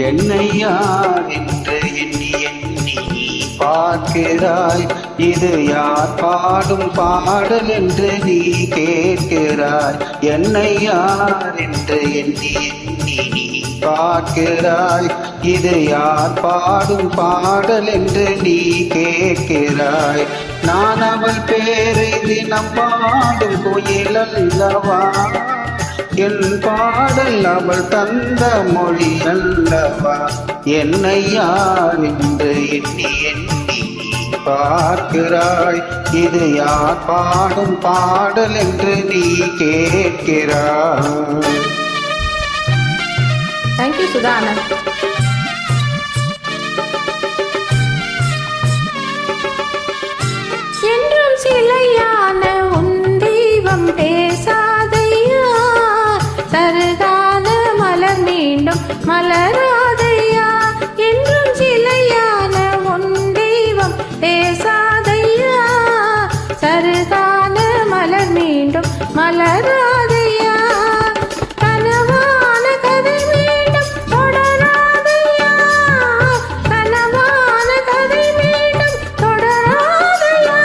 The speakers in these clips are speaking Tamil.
என்னை யார் என்று எண்ணி எண்ணி நீ பார்க்கிறாய். இது யார் பாடும் பாடல் என்று நீ கேட்கிறாய். என்னை யார் என்று எண்ணி எண்ணி நீ பார்க்கிறாய். இது யார் பாடும் பாடல் என்று நீ கேட்கிறாய். நான் அவள் பேரை தினம் பாடும் குயில் அல்லவா, என் பாடல் அவள் தந்த மொழி அல்லவா. என்னை யார் என்று எண்ணி எண்ணி நீ பார்க்கிறாய். இது யார் பாடும் பாடல் என்று நீ கேட்கிறாய். தேங்க்யூ சுதா ஆனந்த். என்றும் சிலையான உன் தெய்வம் பேசாதையா, சருகான மலர் மீண்டும் மலராதையா. என்றும் சிலையான உன் தெய்வம் பேசாதையா, சருகான மலர் மீண்டும் மலராதையா. கனவான கதை மீண்டும் தொடராதையா, கனவான கதை மீண்டும் தொடராதையா.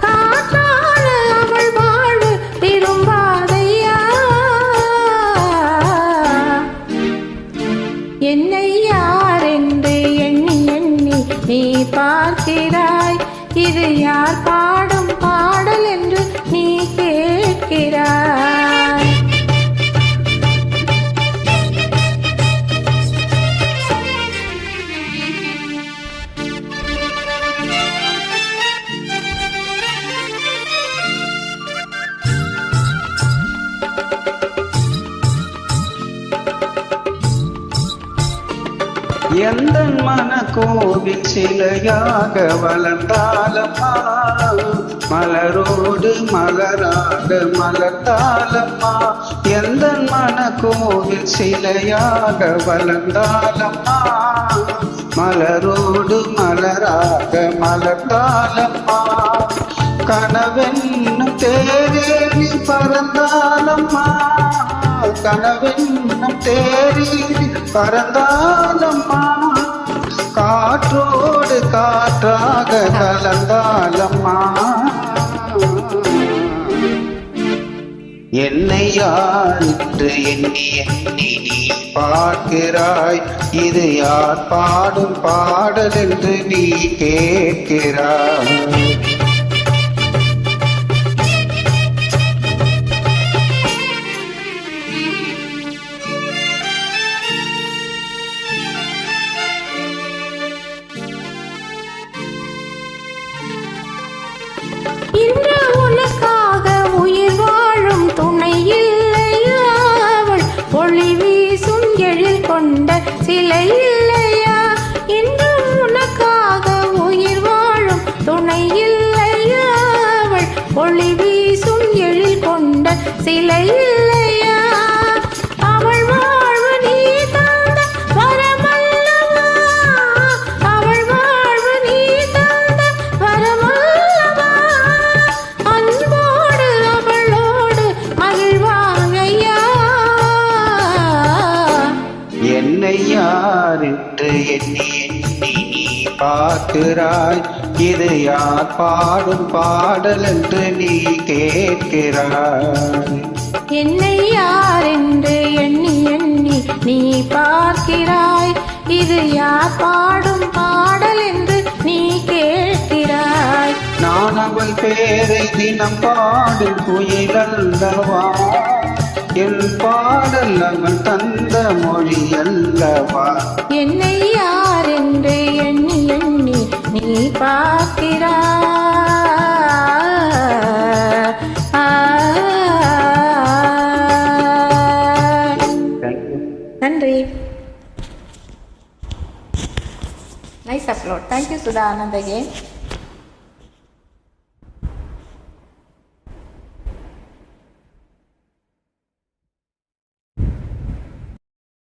காற்றான அவள் வாழ்வு திரும்பாதையா. என்னை யார் என்று எண்ணி எண்ணி நீ பார்க்கிறாய். இது யார் பாடும் பாடல் என்று நீ கேட்கிறாய். எந்த மனக்கோவில் சிலையாக வளர்ந்தாலம்மா, மலரோடு மலராக மலர்ந்தாலம்மா. எந்த மனக்கோவில் சிலையாக வளர்ந்தாலம்மா, மலரோடு மலராக மலர்ந்தாலம்மா. கனவென்னும் தேரேறி பறந்தாலம்மா, கனவென்னும் தேரேறி பறந்தாலம்மா. காற்றோடு காற்றாக கலந்தாலம்மா. என்னை யார் என்று எண்ணி எண்ணி நீ பார்க்கிறாய். இது யார் பாடும் பாடல் என்று நீ கேட்கிறாய். இன்று உனக்காக உயிர் வாழும் துணை இல்லையா, அவள் ஒளி வீசும் எழில் கொண்ட சிலை இல்லையா. இன்று உனக்காக உயிர் வாழும் துணை இல்லையா, அவள் ஒளி வீசும் எழில் கொண்ட சிலை இல்லையா. அவள் வாழ்வு நீ தந்த வரமல்லவா, அவள் வாழ்வு நீ தந்த வரமல்லவா. அன்போடு அவளோடு மகிழ்வாங்கையா. என்னை யார் என்று எண்ணி எண்ணி நீ பார்க்கிறாய். இது யார் பாடும் பாடல் என்று நீ கேட்கிறாய். என்னை யார் என்று எண்ணி எண்ணி நீ பார்க்கிறாய். இது யார் பாடும் பாடல் என்று நீ கேட்கிறாய். நான் அவள் பேரை தினம் பாடும் குயில் அல்லவா, என் பாடல் அவள் தந்த மொழி அல்லவா. என்னை யார் என்று எண்ணி எண்ணி நீ பார்க்கிறாய். நன்றி. Nice upload. Thank you Sudha Anand again.